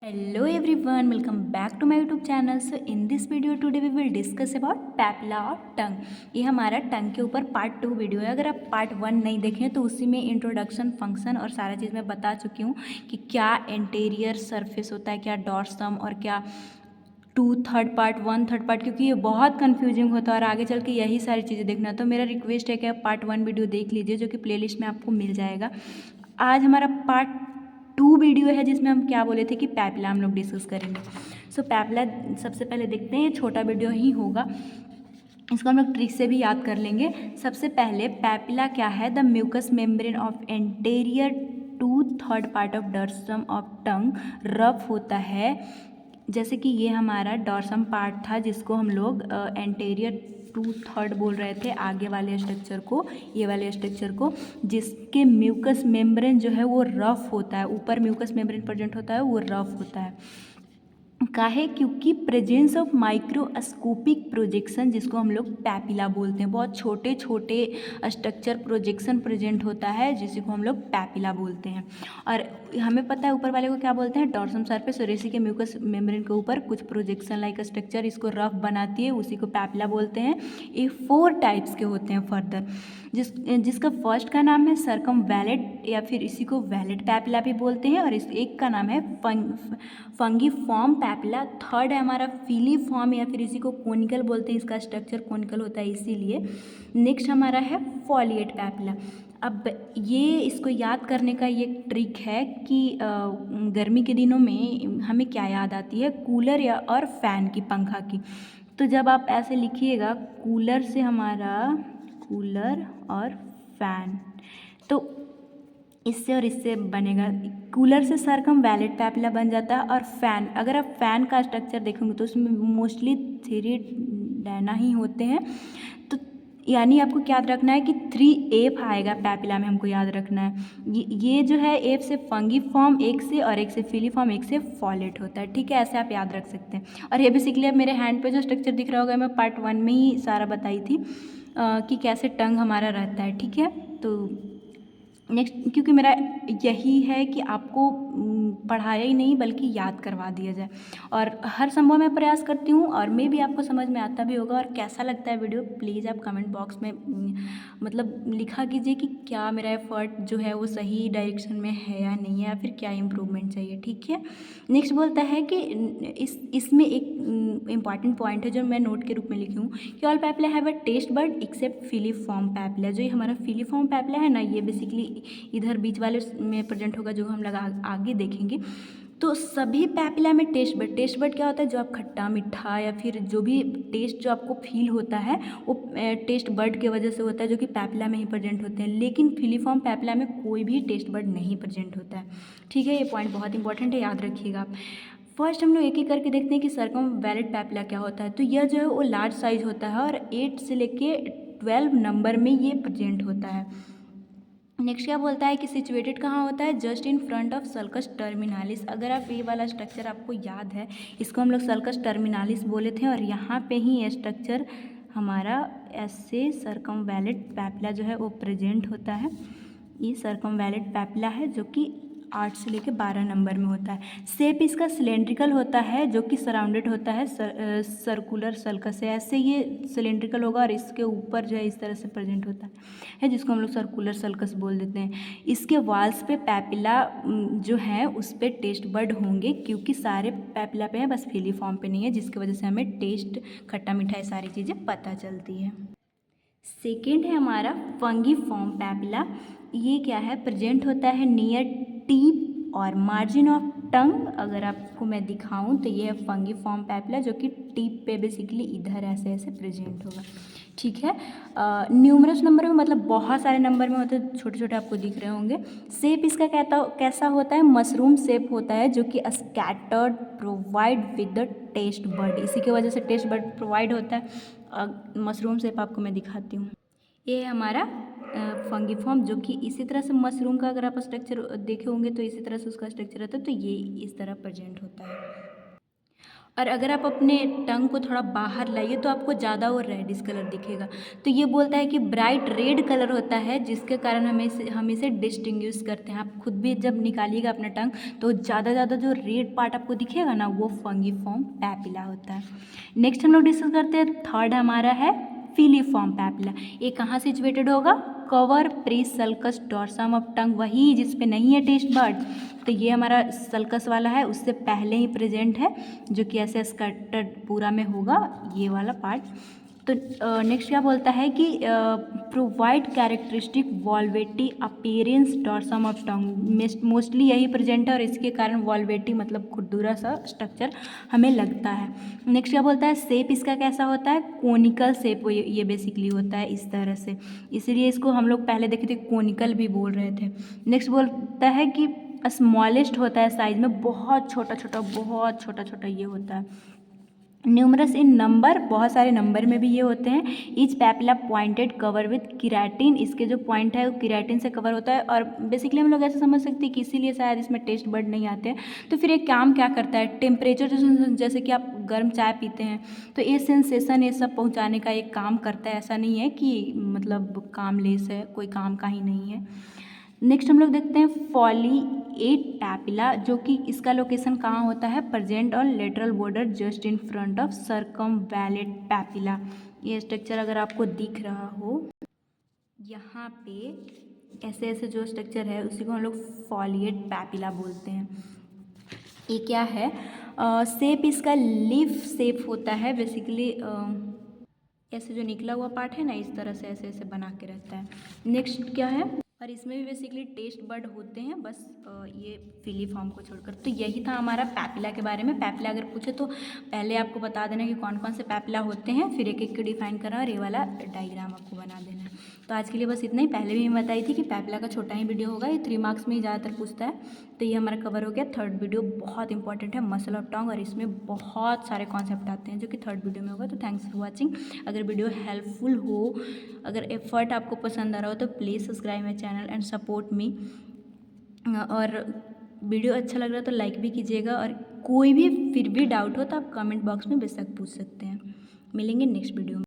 Hello everyone, welcome back to my YouTube channel. So in this video today we will discuss about papilla of tongue. ये हमारा टंग के ऊपर part 2 video है. अगर आप part 1 नहीं देखें तो उसी में इंट्रोडक्शन, फंक्शन और सारा चीज़ मैं बता चुकी हूँ कि क्या एंटेरियर सरफेस होता है, क्या डॉर्सम और क्या 2/3 पार्ट 1/3 पार्ट, क्योंकि ये बहुत कंफ्यूजिंग होता है और आगे चल के यही सारी चीज़ें देखना. तो मेरा रिक्वेस्ट है कि आप पार्ट 1 वीडियो देख लीजिए जो कि प्लेलिस्ट में आपको मिल जाएगा. आज हमारा पार्ट 2 वीडियो है जिसमें हम क्या बोले थे कि पैपिला हम लोग डिस्कस करेंगे. सो पैपिला सबसे पहले देखते हैं, ये छोटा वीडियो ही होगा, इसको हम लोग ट्रिक से भी याद कर लेंगे. सबसे पहले पैपिला क्या है? The mucous membrane of anterior 2/3 part of dorsum of tongue. Rough होता है, जैसे कि ये हमारा डॉर्सम पार्ट था जिसको हम लोग एंटेरियर 2/3 बोल रहे थे, आगे वाले स्ट्रक्चर को, ये वाले स्ट्रक्चर को, जिसके म्यूकस मेम्ब्रेन जो है वो रफ होता है. ऊपर म्यूकस मेम्ब्रेन प्रेजेंट होता है, वो रफ होता है. काहे? क्योंकि प्रेजेंस ऑफ माइक्रोस्कोपिक प्रोजेक्शन, जिसको हम लोग पैपिला बोलते हैं, बहुत छोटे छोटे स्ट्रक्चर प्रोजेक्शन प्रेजेंट होता है जिसको हम लोग पैपिला बोलते हैं. और हमें पता है ऊपर वाले को क्या बोलते हैं? Dorsum surface. और इसी के म्यूकस मेम्ब्रेन के ऊपर कुछ प्रोजेक्शन लाइक स्ट्रक्चर इसको रफ बनाती है, उसी को पैपिला बोलते हैं. ये 4 टाइप्स के होते हैं फर्दर, जिसका फर्स्ट का नाम है सर्कमवैलेट या फिर इसी को वैलेट पैपिला भी बोलते हैं, और इस एक का नाम है फंगीफॉर्म पैपिला. थर्ड है हमारा फिलीफॉर्म या फिर इसी को कोनिकल बोलते हैं, इसका स्ट्रक्चर कोनिकल होता है इसीलिए. नेक्स्ट हमारा है फॉलिएट पैपिला. अब ये इसको याद करने का ये ट्रिक है कि गर्मी के दिनों में हमें क्या याद आती है? कूलर या और फैन की, पंखा की. तो जब आप ऐसे लिखिएगा कूलर से हमारा कूलर और फैन, तो इससे और इससे बनेगा, कूलर से सर्कमवैलेट पैपिला बन जाता है. और फैन, अगर आप फैन का स्ट्रक्चर देखोगे तो उसमें मोस्टली 3 डैना ही होते हैं. तो यानी आपको क्या याद रखना है कि 3 एफ आएगा पैपिला में, हमको याद रखना है. ये जो है एफ से फंगीफॉर्म एक से, और एक से फिलीफॉर्म, एक से फॉलेट होता है. ठीक है, ऐसे आप याद रख सकते हैं. और ये बेसिकली अब मेरे हैंड पे जो स्ट्रक्चर दिख रहा होगा, मैं पार्ट 1 में ही सारा बताई थी कि कैसे टंग हमारा रहता है. ठीक है, तो नेक्स्ट, क्योंकि मेरा यही है कि आपको पढ़ाया ही नहीं बल्कि याद करवा दिया जाए, और हर संभव मैं प्रयास करती हूँ, और मे भी आपको समझ में आता भी होगा. और कैसा लगता है वीडियो, प्लीज़ आप कमेंट बॉक्स में मतलब लिखा कीजिए कि क्या मेरा एफर्ट जो है वो सही डायरेक्शन में है या नहीं है, या फिर क्या इम्प्रूवमेंट चाहिए. ठीक है, नेक्स्ट बोलता है कि इसमें एक इम्पॉर्टेंट पॉइंट है जो मैं नोट के रूप में लिखी हूँ कि all papilla have a taste bud except filiform papilla. जो ये हमारा फिलीफॉर्म पैपिला है ना, ये बेसिकली इधर बीच वाले में प्रेजेंट होगा, जो हम लोग आगे देखेंगे. तो सभी पैपिला में टेस्ट बड क्या होता है? जो आप खट्टा मीठा या फिर जो भी टेस्ट जो आपको फील होता है वो टेस्ट बड के वजह से होता है, जो कि पैपिला में ही प्रेजेंट होते हैं. लेकिन फिलीफॉर्म पैपिला में कोई भी टेस्ट बड नहीं प्रेजेंट होता है. ठीक है, ये पॉइंट बहुत इंपॉर्टेंट है, याद रखिएगा आप. फर्स्ट हम लोग एक एक करके देखते हैं कि सर्कमवैलेट पैपिला क्या होता है. तो यह जो है वो लार्ज साइज होता है और 8 से लेके 12 नंबर में ये प्रेजेंट होता है. नेक्स्ट क्या बोलता है कि सिचुएटेड कहाँ होता है? Just in front of sulcus terminalis. अगर आप ये वाला स्ट्रक्चर आपको याद है, इसको हम लोग सल्कस टर्मिनालिस बोले थे, और यहाँ पे ही ये स्ट्रक्चर हमारा ऐसे सर्कमवैलेट पैपिला जो है वो प्रेजेंट होता है. ये सर्कमवैलेट पैपिला है जो कि 8 से लेके 12 नंबर में होता है. शेप इसका सिलेंड्रिकल होता है, जो कि सराउंडेड होता है सर्कुलर सल्कस से. ऐसे ये सिलेंड्रिकल होगा और इसके ऊपर जो है इस तरह से प्रेजेंट होता है, जिसको हम लोग सर्कुलर सल्कस बोल देते हैं. इसके वाल्स पे पैपिला जो है उस पर टेस्ट बड होंगे, क्योंकि सारे पैपिला पे है, बस फिलीफॉर्म पे नहीं है, जिसकी वजह से हमें टेस्ट, खट्टा मीठा, सारी चीज़ें पता चलती है. सेकेंड है हमारा फंगीफॉर्म पैपिला. ये क्या है? प्रेजेंट होता है नियर टीप और मार्जिन ऑफ टंग. अगर आपको मैं दिखाऊं तो ये है फंगीफॉर्म पैपिला, जो कि टीप पे बेसिकली इधर ऐसे ऐसे प्रेजेंट होगा. ठीक है, न्यूमरस नंबर में, मतलब बहुत सारे नंबर में होते हैं, छोटे छोटे आपको दिख रहे होंगे. शेप इसका कैसा होता है? मशरूम शेप होता है, जो कि scattered provide with the taste bud. इसी की वजह से टेस्ट बड प्रोवाइड होता है. मशरूम शेप आपको मैं दिखाती हूँ. ये है हमारा फंगीफॉर्म, जो कि इसी तरह से मशरूम का अगर आप स्ट्रक्चर देखे होंगे तो इसी तरह से उसका स्ट्रक्चर रहता है. तो ये इस तरह प्रेजेंट होता है. और अगर आप अपने टंग को थोड़ा बाहर लाइए तो आपको ज़्यादा वो रेडिश कलर दिखेगा। तो ये बोलता है कि ब्राइट रेड कलर होता है, जिसके कारण हम इसे डिस्टिंग्विश करते हैं। आप खुद भी जब निकालिएगा अपना टंग तो ज़्यादा जो रेड पार्ट आपको दिखेगा ना, वो फंगीफॉर्म पैपिला होता है। नेक्स्ट हम लोग डिस्कस करते हैं, थर्ड हमारा है फिलीफॉर्म पैपिला। ये कहाँ सिचुएटेड होगा? कवर प्रीसल्कस डॉर्सम ऑफ टंग, वही जिस पे नहीं है टेस्ट बर्ड। तो ये हमारा सल्कस वाला है, उससे पहले ही प्रेजेंट है, जो कि ऐसे स्कर्टेड पूरा में होगा ये वाला पार्ट। तो नेक्स्ट क्या बोलता है कि provide characteristic velvety appearance dorsum of tongue, mostly यही प्रेजेंट है और इसके कारण वॉल्वेटी मतलब खुरदुरा सा स्ट्रक्चर हमें लगता है। नेक्स्ट क्या बोलता है, शेप इसका कैसा होता है? कोनिकल शेप ये बेसिकली होता है इस तरह से, इसलिए इसको हम लोग पहले देखे थे कोनिकल भी बोल रहे थे। नेक्स्ट बोलता है कि स्मॉलेस्ट होता है साइज में, बहुत छोटा छोटा ये होता है। न्यूमरस इन नंबर, बहुत सारे नंबर में भी ये होते हैं। Each papilla pointed cover with keratin, इसके जो पॉइंट है वो किराटिन से कवर होता है। और बेसिकली हम लोग ऐसे समझ सकते हैं कि इसीलिए शायद इसमें टेस्ट बर्ड नहीं आते हैं। तो फिर ये काम क्या करता है? टेम्परेचर, जैसे कि आप गर्म चाय पीते हैं तो ये सेंसेशन ये सब पहुँचाने का एक काम करता है। ऐसा नहीं है कि मतलब कामलेस है, कोई काम का ही नहीं है। नेक्स्ट हम लोग देखते हैं फॉलिएट पैपिला, जो कि इसका लोकेशन कहाँ होता है? प्रेजेंट और lateral border just in front of circumvallate papilla. ये स्ट्रक्चर अगर आपको दिख रहा हो यहाँ पे, ऐसे जो स्ट्रक्चर है उसी को हम लोग फॉलिएट पैपिला बोलते हैं। ये क्या है? शेप इसका लीफ शेप होता है बेसिकली। ऐसे जो निकला हुआ पार्ट है ना, इस तरह से ऐसे बना के रहता है। नेक्स्ट क्या है? और इसमें भी बेसिकली टेस्ट बर्ड होते हैं, बस ये फिलीफॉर्म को छोड़कर। तो यही था हमारा पैपिला के बारे में। पैपिला अगर पूछे तो पहले आपको बता देना कि कौन कौन से पैपिला होते हैं, फिर एक एक को डिफाइन करना और ये वाला डायग्राम आपको बना देना है। तो आज के लिए बस इतना ही। पहले भी मैं बताई थी कि पैपिला का छोटा ही वीडियो होगा, ये 3 मार्क्स में ही ज़्यादातर पूछता है। तो ये हमारा कवर हो गया। थर्ड वीडियो बहुत इंपॉर्टेंट है, मसल ऑफ टंग, और इसमें बहुत सारे कॉन्सेप्ट आते हैं जो कि थर्ड वीडियो में होगा। तो थैंक्स फॉर वॉचिंग। अगर वीडियो हेल्पफुल हो, अगर एफर्ट आपको पसंद आ रहा हो तो please subscribe my channel and support me. और वीडियो अच्छा लग रहा है तो लाइक भी कीजिएगा, और कोई भी फिर भी डाउट हो तो आप कमेंट बॉक्स में बेशक पूछ सकते हैं। मिलेंगे नेक्स्ट वीडियो में।